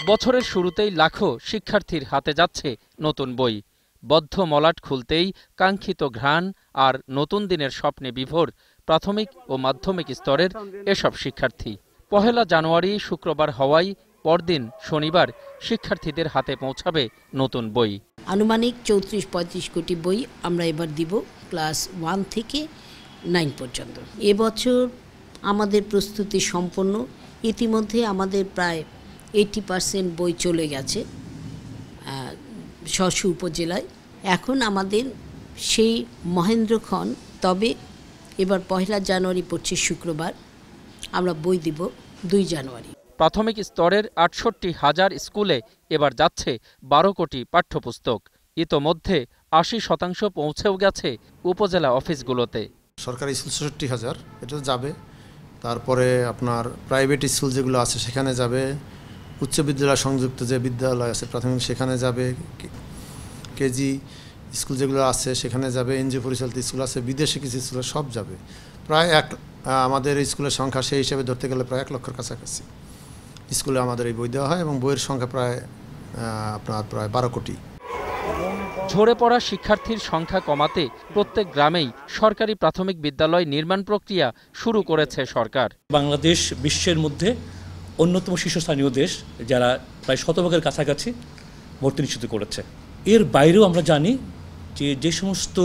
বছরের শুরুতেই লাখো শিক্ষার্থীর হাতে যাচ্ছে নতুন বই। বদ্ধ মলাট খুলতেই কাঙ্ক্ষিত ঘ্রাণ আর নতুন দিনের স্বপ্নে বিভোর প্রাথমিক ও মাধ্যমিক স্তরের এসব শিক্ষার্থী। ১ জানুয়ারি শুক্রবার হওয়ায় পরদিন শনিবার শিক্ষার্থীদের হাতে পৌঁছাবে নতুন বই। আনুমানিক ৩৪-৩৫ কোটি বই আমরা এবার দিব ক্লাস 1 থেকে 9 পর্যন্ত। এবছর আমাদের প্রস্তুতি সম্পন্ন। ইতিমধ্যে আমাদের প্রায় 80% বই চলে গেছে স্ব উপজেলায়। এখন আমাদের সেই মহেন্দ্রক্ষণ। তবে এবার ১ জানুয়ারি পড়ছে শুক্রবার, আমরা বই দিব ২ জানুয়ারি। প্রাথমিক স্তরের ৬৮,০০০ স্কুলে এবার যাচ্ছে ১২ কোটি পাঠ্যপুস্তক। ইতোমধ্যে ৮০% পৌঁছেও গেছে উপজেলা অফিসগুলোতে। সরকারি স্কুল ৬৬,০০০ এটা যাবে। তারপরে আপনার প্রাইভেট স্কুল যেগুলো আছে সেখানে যাবে, উচ্চ বিদ্যালয় সংযুক্ত যে বিদ্যালয় আছে প্রাথমিক সেখানে যাবে, কেজি স্কুল যেগুলো আছে সেখানে যাবে, এনজিও পরিচালিত স্কুল আছে, বিদেশে কিছু স্কুল সব যাবে। প্রায় আমাদের স্কুলের সংখ্যা সেই হিসেবে ধরতে গেলে প্রায় ১ লক্ষের কাছাকাছি স্কুলে আমাদের এই বই দেওয়া হয় এবং বইয়ের সংখ্যা প্রায় ১২ কোটি। ঝরে পড়া শিক্ষার্থীর সংখ্যা কমাতে প্রত্যেক গ্রামেই সরকারি প্রাথমিক বিদ্যালয় নির্মাণ প্রক্রিয়া শুরু করেছে সরকার। বাংলাদেশ বিশ্বের মধ্যে অন্যতম শীর্ষস্থানীয় দেশ, যারা প্রায় ১০০% কাছাকাছি ভর্তি নিশ্চিত করেছে। এর বাইরেও আমরা জানি যে সমস্ত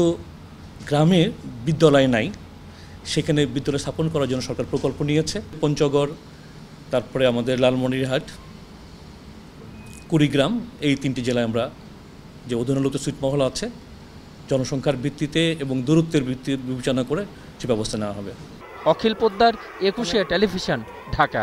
গ্রামে বিদ্যালয় নাই সেখানে বিদ্যালয় স্থাপন করার জন্য সরকার প্রকল্প নিয়েছে। পঞ্চগড়, তারপরে আমাদের লালমনিরহাট, কুড়িগ্রাম, এই ৩টি জেলায় আমরা যে অধুনালুপ্ত ছিটমহল আছে জনসংখ্যার ভিত্তিতে এবং দূরত্বের ভিত্তি বিবেচনা করে সে ব্যবস্থা নেওয়া হবে। অখিল পোদ্দার, ২১ টেলিভিশন, ঢাকা।